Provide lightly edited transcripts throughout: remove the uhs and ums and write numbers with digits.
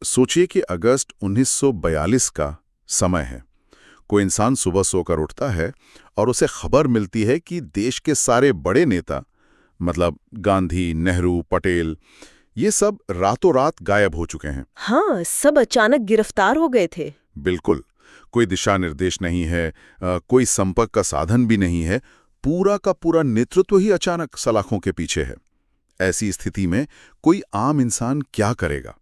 सोचिए कि अगस्त 1942 का समय है। कोई इंसान सुबह सोकर उठता है और उसे खबर मिलती है कि देश के सारे बड़े नेता, मतलब गांधी, नेहरू, पटेल, ये सब रातों रात गायब हो चुके हैं। हाँ, सब अचानक गिरफ्तार हो गए थे। बिल्कुल। कोई दिशा निर्देश नहीं है, कोई संपर्क का साधन भी नहीं है। पूरा का पूरा नेतृत्व ही अचानक सलाखों के पीछे है। ऐसी स्थिति में कोई आम इंसान क्या करेगा?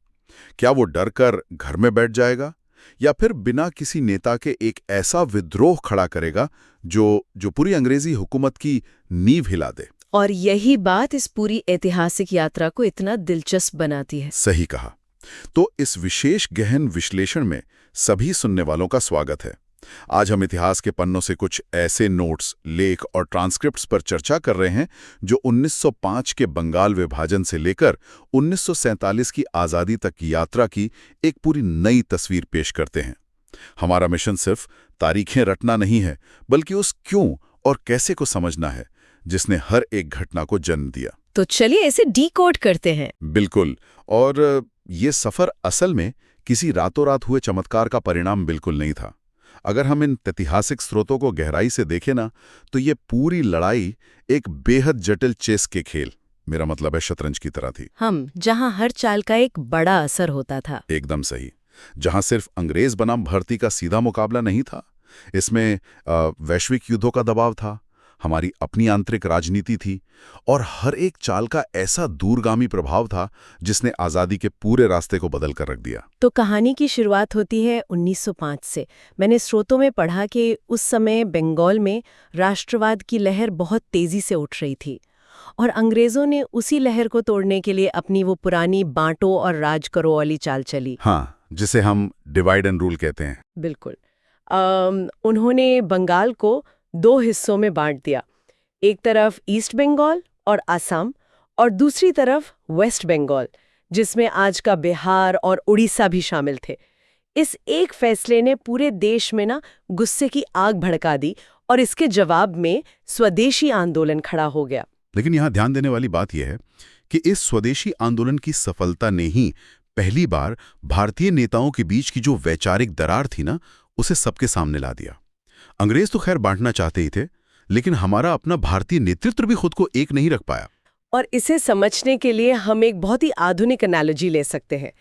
क्या वो डर कर घर में बैठ जाएगा, या फिर बिना किसी नेता के एक ऐसा विद्रोह खड़ा करेगा जो जो पूरी अंग्रेजी हुकूमत की नींव हिला दे? और यही बात इस पूरी ऐतिहासिक यात्रा को इतना दिलचस्प बनाती है। सही कहा। तो इस विशेष गहन विश्लेषण में सभी सुनने वालों का स्वागत है। आज हम इतिहास के पन्नों से कुछ ऐसे नोट्स, लेख और ट्रांसक्रिप्ट्स पर चर्चा कर रहे हैं जो 1905 के बंगाल विभाजन से लेकर 1947 की आज़ादी तक की यात्रा की एक पूरी नई तस्वीर पेश करते हैं। हमारा मिशन सिर्फ तारीखें रटना नहीं है, बल्कि उस क्यों और कैसे को समझना है जिसने हर एक घटना को जन्म दिया। तो चलिए इसे डीकोड करते हैं। बिल्कुल। और ये सफर असल में किसी रातों रात हुए चमत्कार का परिणाम बिल्कुल नहीं था। अगर हम इन ऐतिहासिक स्रोतों को गहराई से देखें ना, तो ये पूरी लड़ाई एक बेहद जटिल चेस के खेल, मेरा मतलब है शतरंज की तरह थी। जहां हर चाल का एक बड़ा असर होता था। एकदम सही। जहां सिर्फ अंग्रेज बनाम भारतीय का सीधा मुकाबला नहीं था, इसमें वैश्विक युद्धों का दबाव था, हमारी अपनी आंतरिक राजनीति थी, और हर एक चाल का ऐसा दूरगामी प्रभाव था जिसने आज़ादी के पूरे रास्ते को बदल कर रख दिया। तो कहानी की शुरुआत होती है 1905 से। मैंने स्रोतों में पढ़ा कि उस समय बंगाल में राष्ट्रवाद की लहर बहुत तेजी से उठ रही थी, और अंग्रेजों ने उसी लहर को तोड़ने के लिए अपनी वो पुरानी बांटो और राज करो वाली चाल चली। हाँ, जिसे हम डिवाइड एंड रूल कहते हैं। बिल्कुल। उन्होंने बंगाल को दो हिस्सों में बांट दिया। एक तरफ ईस्ट बंगाल और असम, और दूसरी तरफ वेस्ट बंगाल, जिसमें आज का बिहार और उड़ीसा भी शामिल थे। इस एक फैसले ने पूरे देश में गुस्से की आग भड़का दी, और इसके जवाब में स्वदेशी आंदोलन खड़ा हो गया। लेकिन यहाँ ध्यान देने वाली बात यह है कि इस स्वदेशी आंदोलन की सफलता ने ही पहली बार भारतीय नेताओं के बीच की जो वैचारिक दरार थी ना, उसे सबके सामने ला दिया। अंग्रेज तो खैर बांटना चाहते ही थे, लेकिन हमारा अपना भारतीय नेतृत्व भी खुद को एक नहीं रख पाया। और इसे समझने के लिए हम एक बहुत ही आधुनिक एनालॉजी ले सकते हैं।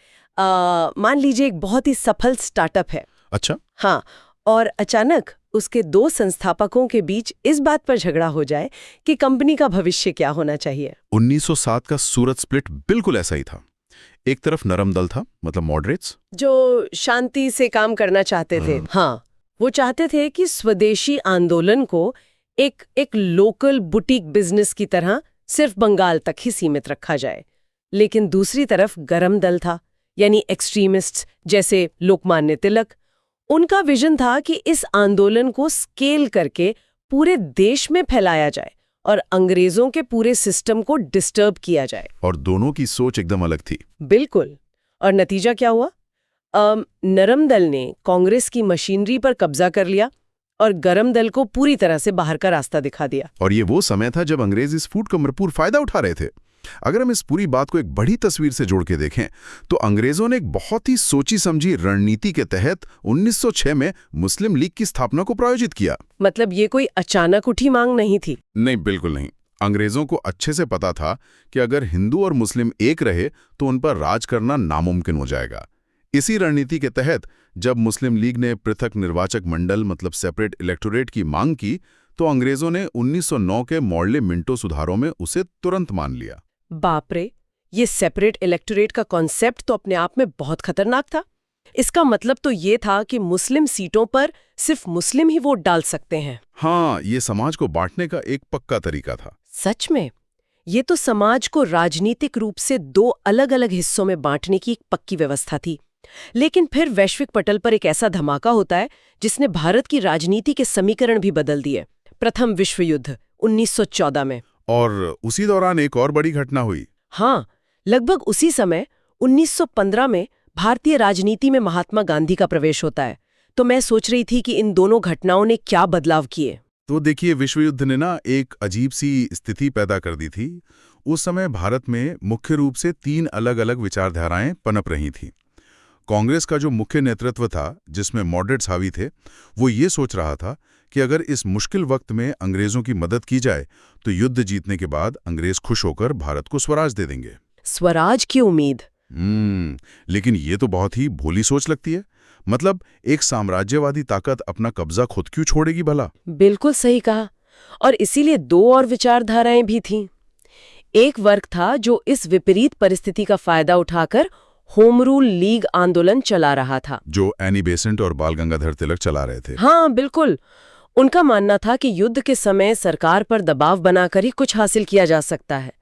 मान लीजिए एक बहुत ही सफल स्टार्टअप है। अच्छा। हाँ, और अचानक उसके दो संस्थापकों के बीच इस बात पर झगड़ा हो जाए कि कंपनी का भविष्य क्या होना चाहिए। 1907 का सूरत स्प्लिट बिल्कुल ऐसा ही था। एक तरफ नरम दल था, मतलब मॉडरेट्स, जो शांति से काम करना चाहते थे। हाँ, वो चाहते थे कि स्वदेशी आंदोलन को एक लोकल बुटीक बिजनेस की तरह सिर्फ बंगाल तक ही सीमित रखा जाए। लेकिन दूसरी तरफ गरम दल था, यानी एक्सट्रीमिस्ट्स जैसे लोकमान्य तिलक। उनका विजन था कि इस आंदोलन को स्केल करके पूरे देश में फैलाया जाए और अंग्रेजों के पूरे सिस्टम को डिस्टर्ब किया जाए। और दोनों की सोच एकदम अलग थी। बिल्कुल। और नतीजा क्या हुआ? नरम दल ने कांग्रेस की मशीनरी पर कब्जा कर लिया और गरम दल को पूरी तरह से बाहर का रास्ता दिखा दिया। और ये वो समय था जब अंग्रेज इस फूट का भरपूर फायदा उठा रहे थे। अगर हम इस पूरी बात को एक बड़ी तस्वीर से जोड़ के देखें, तो अंग्रेजों ने एक बहुत ही सोची समझी रणनीति के तहत 1906 में मुस्लिम लीग की स्थापना को प्रायोजित किया। मतलब ये कोई अचानक उठी मांग नहीं थी? नहीं, बिल्कुल नहीं। अंग्रेजों को अच्छे से पता था कि अगर हिंदू और मुस्लिम एक रहे तो उन पर राज करना नामुमकिन हो जाएगा। इसी रणनीति के तहत जब मुस्लिम लीग ने पृथक निर्वाचक मंडल, मतलब सेपरेट इलेक्टोरेट की मांग की, तो अंग्रेजों ने 1909 के मॉडले मिंटो सुधारों में उसे तुरंत मान लिया। बाप रे, ये सेपरेट इलेक्टोरेट का कॉन्सेप्ट तो अपने आप में बहुत खतरनाक था। इसका मतलब तो ये था कि मुस्लिम सीटों पर सिर्फ मुस्लिम ही वोट डाल सकते हैं। हाँ, ये समाज को बांटने का एक पक्का तरीका था। सच में? ये तो समाज को राजनीतिक रूप से दो अलग अलग हिस्सों में बांटने की एक पक्की व्यवस्था थी। लेकिन फिर वैश्विक पटल पर एक ऐसा धमाका होता है जिसने भारत की राजनीति के समीकरण भी बदल दिए। प्रथम विश्व युद्ध 1914 में। और उसी दौरान एक और बड़ी घटना हुई। हाँ, लगभग उसी समय 1915 में भारतीय राजनीति में महात्मा गांधी का प्रवेश होता है। तो मैं सोच रही थी कि इन दोनों घटनाओं ने क्या बदलाव किए। तो देखिए, विश्व युद्ध ने ना एक अजीब सी स्थिति पैदा कर दी थी। उस समय भारत में मुख्य रूप से 3 अलग अलग विचारधाराएं पनप रही थीं। कांग्रेस का जो मुख्य नेतृत्व था, जिसमें मॉडरेट्स हावी थे, वो ये सोच रहा था कि अगर इस मुश्किल वक्त में अंग्रेजों की मदद की जाए तो युद्ध जीतने के बाद अंग्रेज खुश होकर भारत को स्वराज दे देंगे। स्वराज की उम्मीद। लेकिन ये तो बहुत ही भोली सोच लगती है। मतलब एक साम्राज्यवादी ताकत अपना कब्जा खुद क्यों छोड़ेगी भला? बिल्कुल सही कहा। और इसीलिए दो और विचारधाराएं भी थीं। एक वर्ग था जो इस विपरीत परिस्थिति का फायदा उठाकर होम रूल लीग आंदोलन चला रहा था, जो एनी बेसेंट और बाल गंगाधर तिलक चला रहे थे। हाँ बिल्कुल। उनका मानना था कि युद्ध के समय सरकार पर दबाव बनाकर ही कुछ हासिल किया जा सकता है।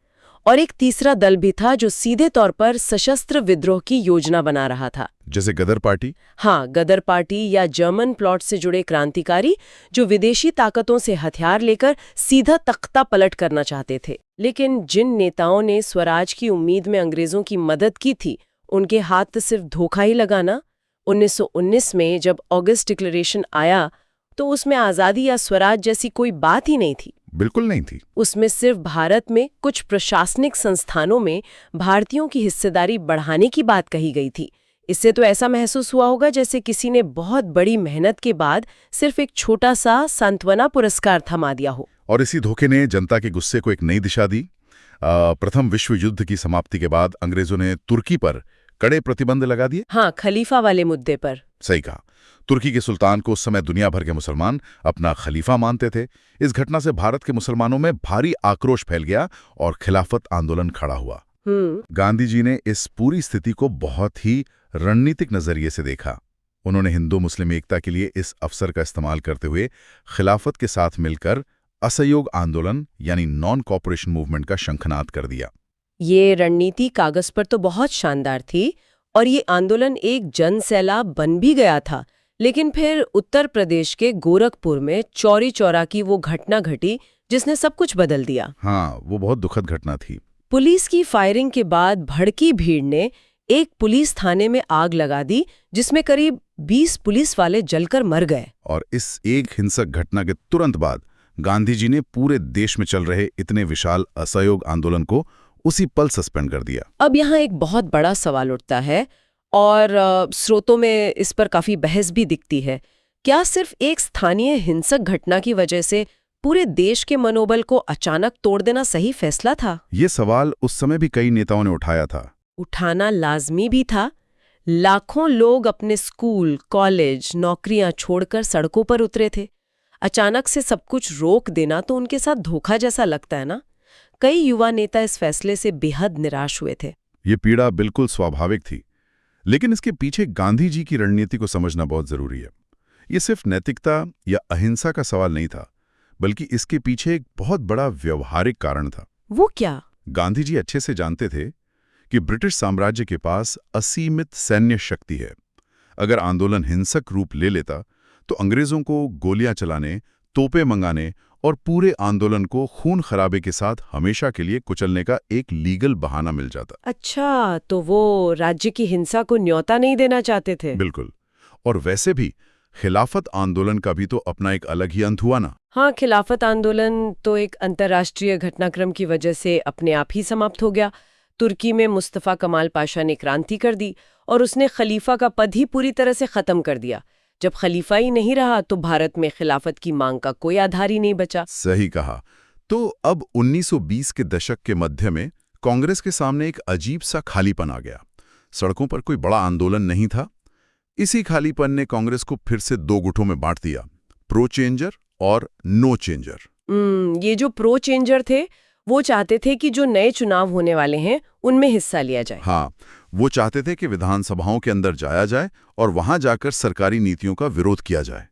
और एक तीसरा दल भी था जो सीधे तौर पर सशस्त्र विद्रोह की योजना बना रहा था, जैसे गदर पार्टी। हाँ, गदर पार्टी या जर्मन प्लॉट से जुड़े क्रांतिकारी जो विदेशी ताकतों से हथियार लेकर सीधा तख्ता पलट करना चाहते थे। लेकिन जिन नेताओं ने स्वराज की उम्मीद में अंग्रेजों की मदद की थी, उनके हाथ तो सिर्फ धोखा ही लगाना। 1919 में जब ऑगस्ट डिक्लेरेशन आया तो उसमें आज़ादी या स्वराज जैसी कोई बात ही नहीं थी। बिल्कुल नहीं थी। उसमें सिर्फ भारत में कुछ प्रशासनिक संस्थानों में भारतीयों की हिस्सेदारी बढ़ाने की बात कही गई थी। इससे तो ऐसा महसूस हुआ होगा जैसे किसी ने बहुत बड़ी मेहनत के बाद सिर्फ एक छोटा सा सांत्वना पुरस्कार थमा दिया हो। और इसी धोखे ने जनता के गुस्से को एक नई दिशा दी। प्रथम विश्व युद्ध की समाप्ति के बाद अंग्रेजों ने तुर्की पर कड़े प्रतिबंध लगा दिए। हाँ, खलीफा वाले मुद्दे पर। सही कहा। तुर्की के सुल्तान को उस समय दुनिया भर के मुसलमान अपना खलीफा मानते थे। इस घटना से भारत के मुसलमानों में भारी आक्रोश फैल गया और खिलाफत आंदोलन खड़ा हुआ। गांधी जी ने इस पूरी स्थिति को बहुत ही रणनीतिक नजरिए से देखा। उन्होंने हिंदू मुस्लिम एकता के लिए इस अवसर का इस्तेमाल करते हुए खिलाफत के साथ मिलकर असहयोग आंदोलन यानी नॉन कॉपरेशन मूवमेंट का शंखनाद कर दिया। ये रणनीति कागज पर तो बहुत शानदार थी और ये आंदोलन एक जन सैलाब बन भी गया था। लेकिन फिर उत्तर प्रदेश के गोरखपुर में चौरी चौरा की वो घटना घटी जिसने सब कुछ बदल दिया। हाँ, वो बहुत दुखद घटना थी। पुलिस की फायरिंग के बाद भड़की भीड़ ने एक पुलिस थाने में आग लगा दी जिसमें करीब 20 पुलिस वाले जलकर मर गए। और इस एक हिंसक घटना के तुरंत बाद गांधी जी ने पूरे देश में चल रहे इतने विशाल असहयोग आंदोलन को उसी पल सस्पेंड कर दिया। अब यहाँ एक बहुत बड़ा सवाल उठता है और स्रोतों में इस पर काफी बहस भी दिखती है। क्या सिर्फ एक स्थानीय हिंसक घटना की वजह से पूरे देश के मनोबल को अचानक तोड़ देना सही फैसला था? ये सवाल उस समय भी कई नेताओं ने उठाया था। उठाना लाजमी भी था। लाखों लोग अपने स्कूल, कॉलेज, नौकरियां छोड़कर सड़कों पर उतरे थे। अचानक से सब कुछ रोक देना तो उनके साथ धोखा जैसा लगता है ना। कई युवा नेता इस फैसले से बेहद निराश हुए थे। ये पीड़ा बिल्कुल स्वाभाविक थी, लेकिन इसके पीछे गांधी जी की रणनीति को समझना बहुत जरूरी है। ये सिर्फ नैतिकता या अहिंसा का सवाल नहीं था, बल्कि इसके पीछे एक बहुत बड़ा व्यवहारिक कारण था। वो क्या? गांधी जी अच्छे से जानते थे कि ब्रिटिश साम्राज्य के पास असीमित सैन्य शक्ति है। अगर आंदोलन हिंसक रूप ले लेता तो अंग्रेजों को गोलियां चलाने, तोपें मंगाने और पूरे आंदोलन को खून खराबे के साथ हमेशा के लिए कुचलने का एक लीगल बहाना मिल जाता। अच्छा, तो वो राज्य की हिंसा को न्योता नहीं देना चाहते थे। बिल्कुल। और वैसे भी खिलाफत आंदोलन का भी तो अपना एक अलग ही अंत हुआ ना। हाँ, खिलाफत आंदोलन तो एक अंतर्राष्ट्रीय घटनाक्रम की वजह से अपने आप ही समाप्त हो गया। तुर्की में मुस्तफा कमाल पाशा ने क्रांति कर दी और उसने खलीफा का पद ही पूरी तरह से खत्म कर दिया। जब खलीफा ही नहीं रहा तो भारत में खिलाफत की मांग का कोई आधार ही नहीं बचा। सही कहा। तो अब 1920 के दशक के मध्य में कांग्रेस के सामने एक अजीब सा खालीपन आ गया। सड़कों पर कोई बड़ा आंदोलन नहीं था। इसी खालीपन ने कांग्रेस को फिर से दो गुटों में बांट दिया, प्रो चेंजर और नो चेंजर। ये जो प्रो चेंजर थे वो चाहते थे कि जो नए चुनाव होने वाले हैं उनमें हिस्सा लिया जाए। हाँ, वो चाहते थे कि विधानसभाओं के अंदर जाया जाए और वहां जाकर सरकारी नीतियों का विरोध किया जाए।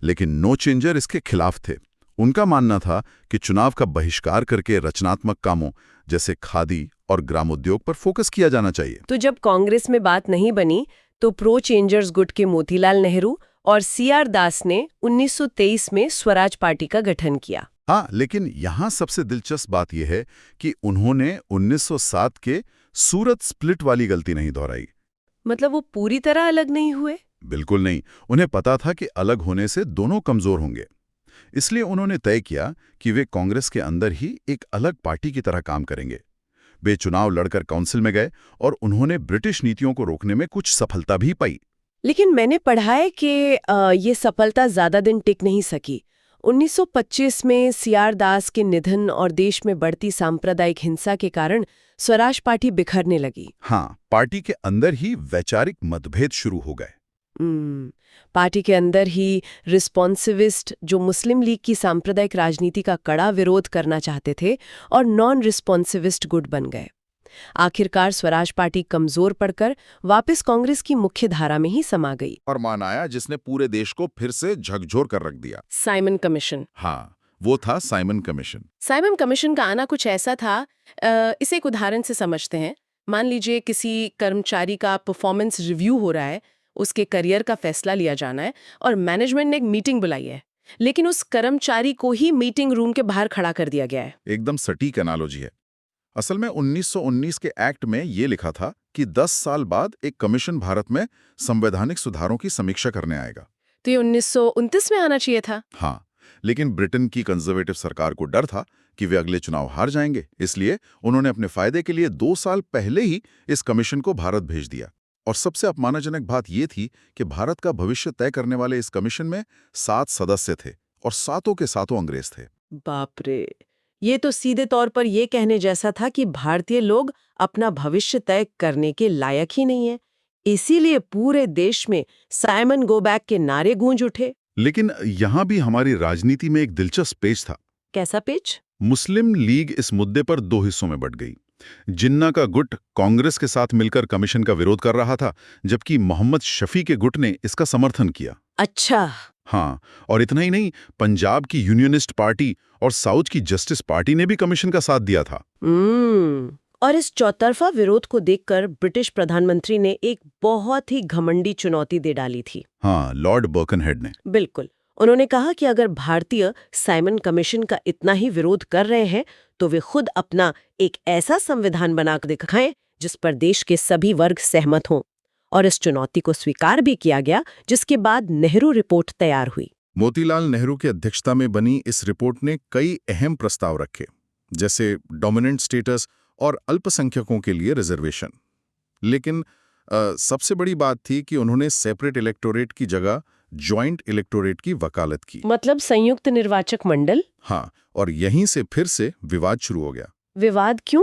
लेकिन नो चेंजर इसके खिलाफ थे। उनका मानना था कि चुनाव का बहिष्कार करके रचनात्मक कामों जैसे खादी और ग्रामोद्योग पर फोकस किया जाना चाहिए। तो जब कांग्रेस में बात नहीं बनी तो प्रो चेंजर्स गुट के मोतीलाल नेहरू और सीआर दास ने 1923 में स्वराज पार्टी का गठन किया। हाँ, लेकिन यहाँ सबसे दिलचस्प बात यह है कि उन्होंने 1907 के सूरत स्प्लिट वाली गलती नहीं दोहराई। मतलब वो पूरी तरह अलग नहीं हुए? बिल्कुल नहीं। उन्हें पता था कि अलग होने से दोनों कमजोर होंगे। इसलिए उन्होंने तय किया कि वे कांग्रेस के अंदर ही एक अलग पार्टी की तरह काम करेंगे। वे चुनाव लड़कर काउंसिल में गए और उन्होंने ब्रिटिश नीतियों को रोकने में कुछ सफलता भी पाई। लेकिन मैंने पढ़ा है कि ये सफलता ज्यादा दिन टिक नहीं सकी। 1925 में सीआर दास के निधन और देश में बढ़ती सांप्रदायिक हिंसा के कारण स्वराज पार्टी बिखरने लगी। हाँ, पार्टी के अंदर ही वैचारिक मतभेद शुरू हो गए। पार्टी के अंदर ही रिस्पॉन्सिविस्ट, जो मुस्लिम लीग की सांप्रदायिक राजनीति का कड़ा विरोध करना चाहते थे, और नॉन रिस्पॉन्सिविस्ट गुट बन गए। आखिरकार स्वराज पार्टी कमजोर पड़कर वापस कांग्रेस की मुख्य धारा में ही समा गई। और मान आया जिसने पूरे देश को फिर से झकझोर कर रख दिया। Simon commission. हाँ, वो था साइमन कमीशन। साइमन कमीशन का आना कुछ ऐसा था, इसे एक उदाहरण से समझते हैं। मान लीजिए किसी कर्मचारी का परफॉर्मेंस रिव्यू हो रहा है, उसके करियर का फैसला लिया जाना है और मैनेजमेंट ने एक मीटिंग बुलाई है, लेकिन उस कर्मचारी को ही मीटिंग रूम के बाहर खड़ा कर दिया गया है। एकदम सटीक एनालॉजी है। असल में 1919 के एक्ट में ये लिखा था कि 10 साल बाद एक कमीशन भारत में संवैधानिक सुधारों की समीक्षा करने आएगा। तो ये 1929 में आना चाहिए था। हाँ, लेकिन ब्रिटेन की कंजर्वेटिव सरकार को डर था कि वे अगले चुनाव हार जाएंगे, इसलिए उन्होंने अपने फायदे के लिए 2 साल पहले ही इस कमीशन को भारत भेज दिया। और सबसे अपमानजनक बात यह थी कि भारत का भविष्य तय करने वाले इस कमीशन में 7 सदस्य थे और 7 के 7 अंग्रेज थे। बाप रे, ये तो सीधे तौर पर यह कहने जैसा था कि भारतीय लोग अपना भविष्य तय करने के लायक ही नहीं है। इसीलिए पूरे देश में साइमन गो बैक के नारे गूंज उठे। लेकिन यहां भी हमारी राजनीति में एक दिलचस्प पेच था। कैसा पेच? मुस्लिम लीग इस मुद्दे पर 2 हिस्सों में बंट गई। जिन्ना का गुट कांग्रेस के साथ मिलकर कमीशन का विरोध कर रहा था, जबकि मोहम्मद शफी के गुट ने इसका समर्थन किया। अच्छा। हाँ, और इतना ही नहीं, पंजाब की यूनियनिस्ट पार्टी और साउथ की जस्टिस पार्टी ने भी कमीशन का साथ दिया था। और इस चौतरफा विरोध को देखकर ब्रिटिश प्रधानमंत्री ने एक बहुत ही घमंडी चुनौती दे डाली थी। हाँ, लॉर्ड बर्कनहेड ने। बिल्कुल। उन्होंने कहा कि अगर भारतीय साइमन कमीशन का इतना ही विरोध कर रहे हैं तो वे खुद अपना एक ऐसा संविधान बनाकर दिखाएं जिस पर देश के सभी वर्ग सहमत हों। और इस चुनौती को स्वीकार भी किया गया, जिसके बाद नेहरू रिपोर्ट तैयार हुई। मोतीलाल नेहरू की अध्यक्षता में बनी इस रिपोर्ट ने कई अहम प्रस्ताव रखे, जैसे डोमिनेंट स्टेटस और अल्पसंख्यकों के लिए रिजर्वेशन। लेकिन सबसे बड़ी बात थी कि उन्होंने सेपरेट इलेक्टोरेट की जगह ज्वाइंट इलेक्टोरेट की वकालत की। मतलब संयुक्त निर्वाचक मंडल। हाँ, और यहीं से फिर से विवाद शुरू हो गया। विवाद क्यों?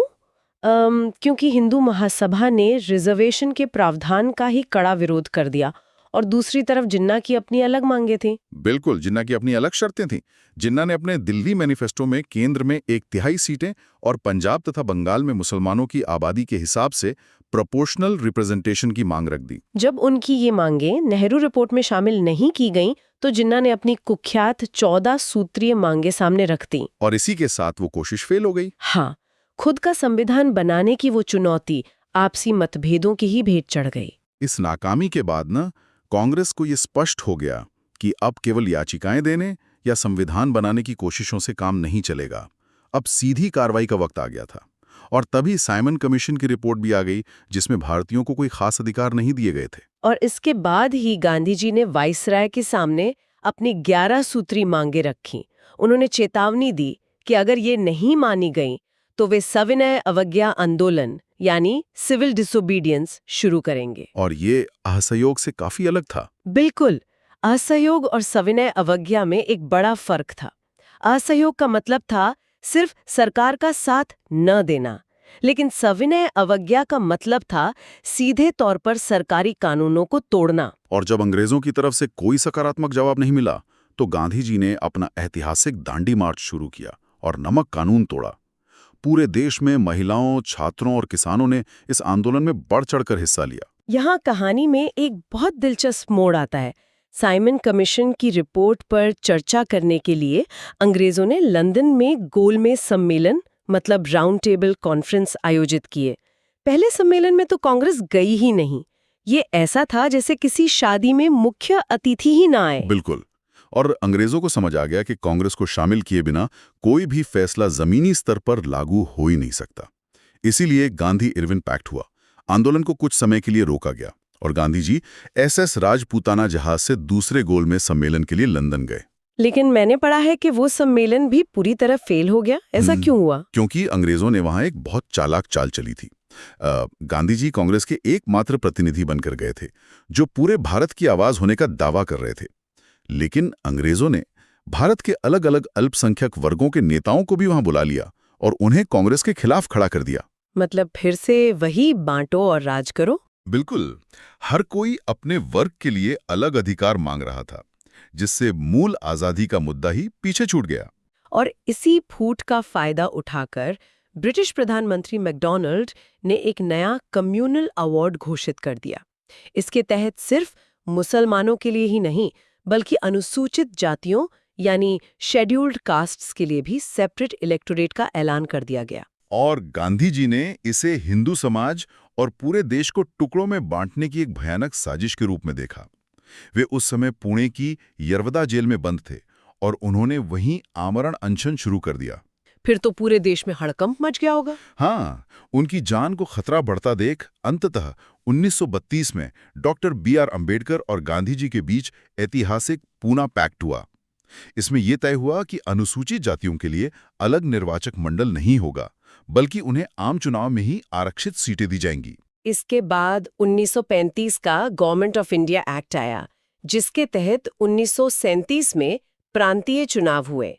क्योंकि हिंदू महासभा ने रिजर्वेशन के प्रावधान का ही कड़ा विरोध कर दिया और दूसरी तरफ जिन्ना की अपनी अलग मांगे थी। बिल्कुल, जिन्ना की अपनी अलग शर्तें थीं। जिन्ना ने अपने दिल्ली मैनिफेस्टो में केंद्र में 1/3 सीटें और पंजाब तथा बंगाल में मुसलमानों की आबादी के हिसाब से प्रोपोर्शनल रिप्रेजेंटेशन की मांग रख दी। जब उनकी ये मांगे नेहरू रिपोर्ट में शामिल नहीं की गईं, तो जिन्ना ने अपनी कुख्यात 14 सूत्रीय मांगे सामने रख दी। और इसी के साथ वो कोशिश फेल हो गई। हाँ, खुद का संविधान बनाने की वो चुनौती आपसी मतभेदों की ही भेंट चढ़ गई। इस नाकामी के बाद न कांग्रेस को ये स्पष्ट हो गया कि अब केवल याचिकाएं देने या संविधान बनाने की कोशिशों से काम नहीं चलेगा। अब सीधी कार्रवाई का वक्त आ गया था। और तभी साइमन कमीशन की रिपोर्ट भी आ गई, जिसमें भारतीयों को कोई खास अधिकार नहीं दिए गए थे। और इसके बाद ही गांधी जी ने वाइसराय के सामने अपनी 11 सूत्री मांगे रखी। उन्होंने चेतावनी दी कि अगर ये नहीं मानी गई तो वे सविनय अवज्ञा आंदोलन यानी सिविल डिसोबीडियंस शुरू करेंगे। और ये असहयोग से काफी अलग था। बिल्कुल, असहयोग और सविनय अवज्ञा में एक बड़ा फर्क था। असहयोग का मतलब था सिर्फ सरकार का साथ न देना, लेकिन सविनय अवज्ञा का मतलब था सीधे तौर पर सरकारी कानूनों को तोड़ना। और जब अंग्रेजों की तरफ से कोई सकारात्मक जवाब नहीं मिला तो गांधी जी ने अपना ऐतिहासिक दांडी मार्च शुरू किया और नमक कानून तोड़ा। पूरे देश में महिलाओं, छात्रों और किसानों ने इस आंदोलन में बढ़ चढ़कर हिस्सा लिया। यहाँ कहानी में एक बहुत दिलचस्प मोड़ आता है। साइमन कमीशन की रिपोर्ट पर चर्चा करने के लिए अंग्रेजों ने लंदन में गोलमेज सम्मेलन मतलब राउंड टेबल कॉन्फ्रेंस आयोजित किए। पहले सम्मेलन में तो कांग्रेस गई ही नहीं। ये ऐसा था जैसे किसी शादी में मुख्य अतिथि ही ना आए। बिल्कुल। और अंग्रेजों को समझ आ गया कि कांग्रेस को शामिल किए बिना कोई भी फैसला जमीनी स्तर पर लागू हो ही नहीं सकता। इसीलिए गांधी इरविन पैक्ट हुआ। आंदोलन को कुछ समय के लिए रोका गया और गांधी जी SS राजपूताना जहाज से दूसरे गोलमेज सम्मेलन के लिए लंदन गए। लेकिन मैंने पढ़ा है कि वो सम्मेलन भी पूरी तरह फेल हो गया। ऐसा क्यों हुआ? क्योंकि अंग्रेजों ने वहां एक बहुत चालाक चाल चली थी। गांधी जी कांग्रेस के एकमात्र प्रतिनिधि बनकर गए थे जो पूरे भारत की आवाज होने का दावा कर रहे थे। लेकिन अंग्रेजों ने भारत के अलग अलग अल्पसंख्यक वर्गों के नेताओं को भी वहां बुला लिया और उन्हें कांग्रेस के खिलाफ खड़ा कर दिया। मतलब फिर से वही बांटो और राज करो। बिल्कुल, हर कोई अपने वर्ग के लिए अलग अधिकार मांग रहा था, जिससे मूल आजादी का मुद्दा ही पीछे छूट गया। और इसी फूट का फायदा उठाकर ब्रिटिश प्रधानमंत्री मैकडॉनल्ड ने एक नया कम्युनल अवार्ड घोषित कर दिया। इसके तहत सिर्फ मुसलमानों के लिए ही नहीं बल्कि अनुसूचित जातियों यानी शेड्यूल्ड कास्ट्स के लिए भी सेपरेट इलेक्टोरेट का ऐलान कर दिया गया। और गांधी जी ने इसे हिंदू समाज और पूरे देश को टुकड़ों में बांटने की एक भयानक साजिश के रूप में देखा। वे उस समय पुणे की यरवदा जेल में बंद थे और उन्होंने वहीं आमरण अनशन शुरू कर दिया। फिर तो पूरे देश में हड़कंप मच गया होगा। हाँ, उनकी जान को खतरा बढ़ता देख अंततः 1932 में डॉक्टर B.R. अंबेडकर और गांधी जी के बीच ऐतिहासिक पूना पैक्ट हुआ। इसमें यह तय हुआ कि अनुसूचित जातियों के लिए अलग निर्वाचक मंडल नहीं होगा, बल्कि उन्हें आम चुनाव में ही आरक्षित सीटें दी जाएंगी। इसके बाद 1935 का गवर्नमेंट ऑफ इंडिया एक्ट आया, जिसके तहत 1937 में प्रांतीय चुनाव हुए।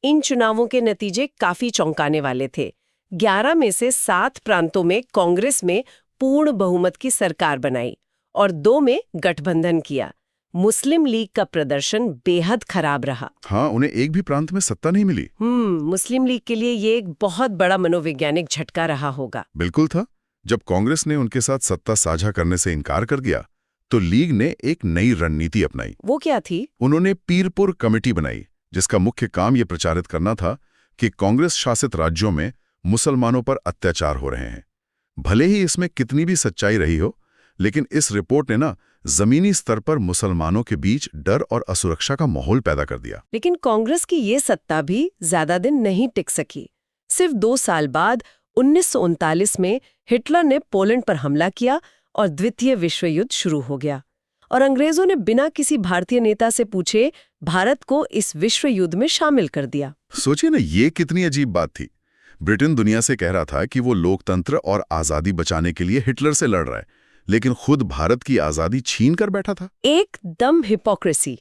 इन चुनावों के नतीजे काफी चौंकाने वाले थे। 11 में से 7 प्रांतों में कांग्रेस में पूर्ण बहुमत की सरकार बनाई और 2 में गठबंधन किया। मुस्लिम लीग का प्रदर्शन बेहद खराब रहा। हाँ, उन्हें एक भी प्रांत में सत्ता नहीं मिली। मुस्लिम लीग के लिए ये एक बहुत बड़ा मनोवैज्ञानिक झटका रहा होगा। बिल्कुल था। जब कांग्रेस ने उनके साथ सत्ता साझा करने से इनकार कर दिया, तो लीग ने एक नई रणनीति अपनाई। वो क्या थी? उन्होंने पीरपुर कमेटी बनाई, जिसका मुख्य काम ये प्रचारित करना था कि कांग्रेस शासित राज्यों में मुसलमानों पर अत्याचार हो रहे हैं। भले ही इसमें कितनी भी सच्चाई रही हो, लेकिन इस रिपोर्ट ने ना जमीनी स्तर पर मुसलमानों के बीच डर और असुरक्षा का माहौल पैदा कर दिया। लेकिन कांग्रेस की ये सत्ता भी ज्यादा दिन नहीं टिक सकी। सिर्फ 2 साल बाद 1939 में हिटलर ने पोलैंड पर हमला किया और द्वितीय विश्व युद्ध शुरू हो गया। और अंग्रेजों ने बिना किसी भारतीय नेता से पूछे भारत को इस विश्व युद्ध में शामिल कर दिया। सोचिए ना, ये कितनी अजीब बात थी। ब्रिटेन दुनिया से कह रहा था कि वो लोकतंत्र और आजादी बचाने के लिए हिटलर से लड़ रहा है, लेकिन खुद भारत की आजादी छीन कर बैठा था। एकदम हिपोक्रेसी।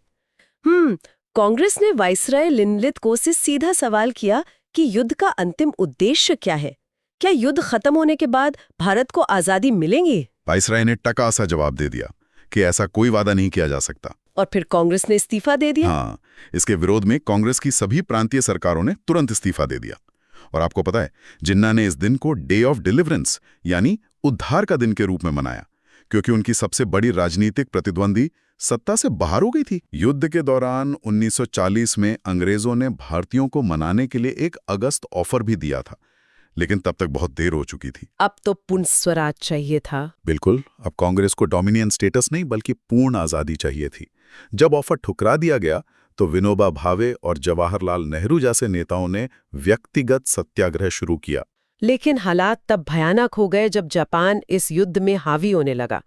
कांग्रेस ने वाइसराय लिनलिथगो से सीधा सवाल किया कि युद्ध का अंतिम उद्देश्य क्या है? क्या युद्ध खत्म होने के बाद भारत को आजादी मिलेगी? वाइसराय ने टका सा जवाब दे दिया कि ऐसा कोई वादा नहीं किया जा सकता। और फिर कांग्रेस ने इस्तीफा दे दिया। हाँ, इसके विरोध में कांग्रेस की सभी प्रांतीय सरकारों ने तुरंत इस्तीफा दे दिया। और आपको पता है, जिन्ना ने इस दिन को डे ऑफ डिलीवरेंस यानी उद्धार का दिन के रूप में मनाया, क्योंकि उनकी सबसे बड़ी राजनीतिक प्रतिद्वंदी सत्ता से बाहर हो गई थी। युद्ध के दौरान 1940 में अंग्रेजों ने भारतीयों को मनाने के लिए एक अगस्त ऑफर भी दिया था, लेकिन तब तक बहुत देर हो चुकी थी। अब तो पूर्ण स्वराज चाहिए था। बिल्कुल, अब कांग्रेस को डोमिनियन स्टेटस नहीं बल्कि पूर्ण आजादी चाहिए थी। जब ऑफर ठुकरा दिया गया तो विनोबा भावे और जवाहरलाल नेहरू जैसे नेताओं ने व्यक्तिगत सत्याग्रह शुरू किया। लेकिन हालात तब भयानक हो गए जब जापान इस युद्ध में हावी होने लगा।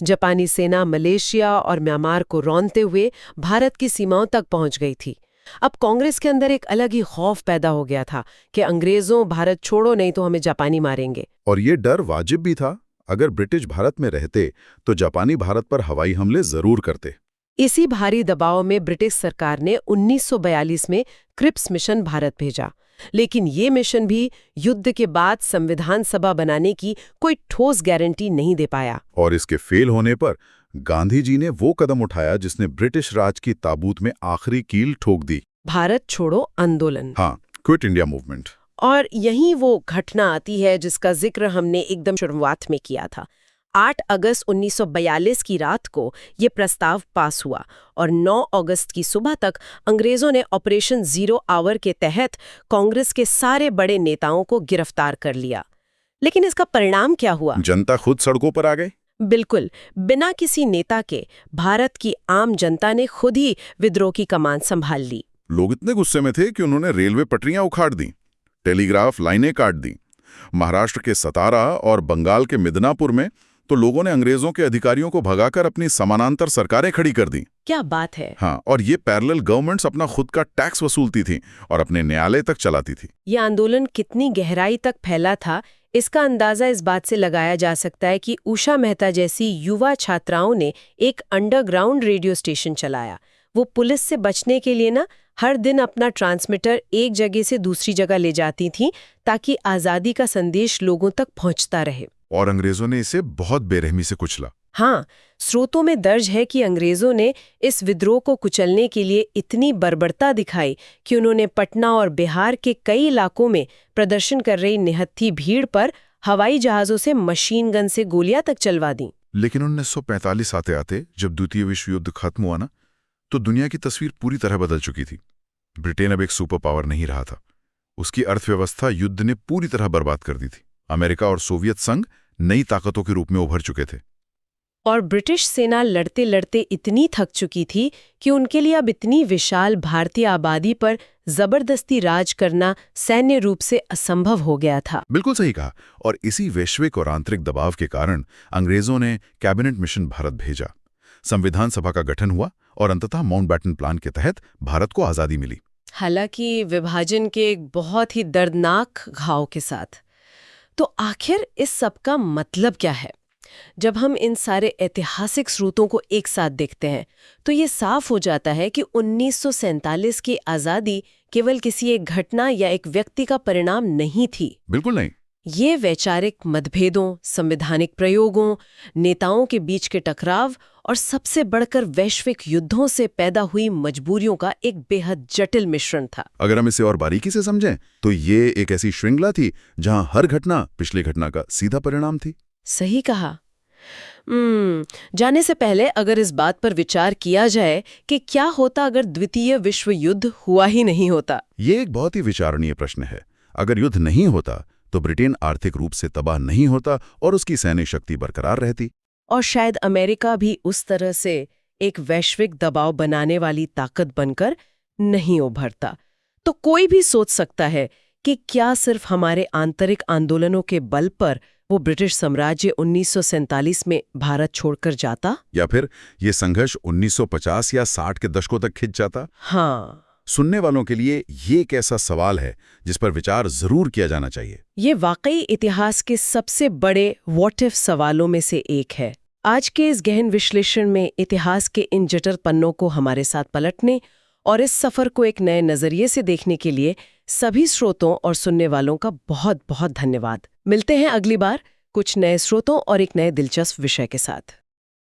जापानी सेना मलेशिया और म्यांमार को रौंदते हुए भारत की सीमाओं तक पहुंच गई थी। अब कांग्रेस के अंदर एक अलग ही खौफ पैदा हो गया था कि अंग्रेजों भारत छोड़ो नहीं तो हमें जापानी मारेंगे। और ये डर वाजिब भी था। अगर ब्रिटिश भारत में रहते तो जापानी भारत पर हवाई हमले जरूर करते। इसी भारी दबाव में ब्रिटिश सरकार ने 1942 में क्रिप्स मिशन भारत भेजा, लेकिन ये मिशन भी युद्ध के बाद संविधान सभा बनाने की कोई ठोस गारंटी नहीं दे पाया। और इसके फेल होने पर गांधी जी ने वो कदम उठाया जिसने ब्रिटिश राज की ताबूत में आखिरी कील ठोक दी। भारत छोड़ो आंदोलन। हाँ, क्विट इंडिया मूवमेंट। और यहीं वो घटना आती है जिसका जिक्र हमने एकदम शुरुआत में किया था। 8 अगस्त 1942 की रात को ये प्रस्ताव पास हुआ और 9 अगस्त की सुबह तक अंग्रेजों ने ऑपरेशन जीरो आवर के तहत कांग्रेस के सारे बड़े नेताओं को गिरफ्तार कर लिया। लेकिन इसका परिणाम क्या हुआ? जनता खुद सड़कों पर आ गई। बिल्कुल, बिना किसी नेता के भारत की आम जनता ने खुद ही विद्रोह की कमान संभाल ली। लोग इतने गुस्से में थे कि उन्होंने रेलवे पटरियां उखाड़ दी, टेलीग्राफ लाइनें काट दी। महाराष्ट्र के सतारा और बंगाल के मिदनापुर में तो लोगों ने अंग्रेजों के अधिकारियों को भगाकर अपनी समानांतर सरकारें खड़ी कर दी। क्या बात है। हाँ, और ये पैरेलल गवर्नमेंट्स अपना खुद का टैक्स वसूलती थी और अपने न्यायालय तक चलाती थी। ये आंदोलन कितनी गहराई तक फैला था, इसका अंदाजा इस बात से लगाया जा सकता है कि उषा मेहता जैसी युवा छात्राओं ने एक अंडरग्राउंड रेडियो स्टेशन चलाया। वो पुलिस से बचने के लिए ना हर दिन अपना ट्रांसमीटर एक जगह से दूसरी जगह ले जाती थीं ताकि आज़ादी का संदेश लोगों तक पहुंचता रहे। और अंग्रेजों ने इसे बहुत बेरहमी से कुचला। हाँ, स्रोतों में दर्ज है कि अंग्रेजों ने इस विद्रोह को कुचलने के लिए इतनी बर्बरता दिखाई कि उन्होंने पटना और बिहार के कई इलाकों में प्रदर्शन कर रही निहत्थी भीड़ पर हवाई जहाज़ों से मशीन गन से गोलियां तक चलवा दी। लेकिन 1945 आते आते जब द्वितीय विश्व युद्ध खत्म हुआ ना, तो दुनिया की तस्वीर पूरी तरह बदल चुकी थी। ब्रिटेन अब एक सुपर पावर नहीं रहा था। उसकी अर्थव्यवस्था युद्ध ने पूरी तरह बर्बाद कर दी थी। अमेरिका और सोवियत संघ नई ताकतों के रूप में उभर चुके थे। और ब्रिटिश सेना लड़ते लड़ते इतनी थक चुकी थी कि उनके लिए अब इतनी विशाल भारतीय आबादी पर जबरदस्ती राज करना सैन्य रूप से असंभव हो गया था। बिल्कुल सही कहा। और इसी वैश्विक और आंतरिक दबाव के कारण अंग्रेजों ने कैबिनेट मिशन भारत भेजा। संविधान सभा का गठन हुआ और अंततः माउंटबैटन प्लान के तहत भारत को आज़ादी मिली। हालांकि विभाजन के एक बहुत ही दर्दनाक घाव के साथ। तो आखिर इस सब का मतलब क्या है? जब हम इन सारे ऐतिहासिक स्रोतों को एक साथ देखते हैं तो ये साफ हो जाता है कि 1947 की आज़ादी केवल किसी एक घटना या एक व्यक्ति का परिणाम नहीं थी। बिल्कुल नहीं। ये वैचारिक मतभेदों, संवैधानिक प्रयोगों, नेताओं के बीच के टकराव और सबसे बढ़कर वैश्विक युद्धों से पैदा हुई मजबूरियों का एक बेहद जटिल मिश्रण था। अगर हम इसे और बारीकी से समझें तो ये एक ऐसी श्रृंखला थी जहां हर घटना पिछली घटना का सीधा परिणाम थी। सही कहा। जाने से पहले अगर इस बात पर विचार किया जाए कि क्या होता अगर द्वितीय विश्व युद्ध हुआ ही नहीं होता। ये एक बहुत ही विचारणीय प्रश्न है। अगर युद्ध नहीं होता तो ब्रिटेन आर्थिक रूप से तबाह नहीं होता और उसकी सैन्य शक्ति बरकरार रहती। और शायद अमेरिका भी उस तरह से एक वैश्विक दबाव बनाने वाली ताकत बनकर नहीं उभरता। तो कोई भी सोच सकता है कि क्या सिर्फ हमारे आंतरिक आंदोलनों के बल पर वो ब्रिटिश साम्राज्य 1947 में भारत छोड़कर जाता, या फिर ये संघर्ष 1950 या 60 के दशकों तक खिंच जाता। हाँ, सुनने वालों के लिए ये एक ऐसा सवाल है जिस पर विचार जरूर किया जाना चाहिए। ये वाकई इतिहास के सबसे बड़े व्हाट इफ सवालों में से एक है। आज के इस गहन विश्लेषण में इतिहास के इन जटिल पन्नों को हमारे साथ पलटने और इस सफर को एक नए नजरिए से देखने के लिए सभी श्रोतों और सुनने वालों का बहुत बहुत धन्यवाद। मिलते हैं अगली बार कुछ नए स्रोतों और एक नए दिलचस्प विषय के साथ।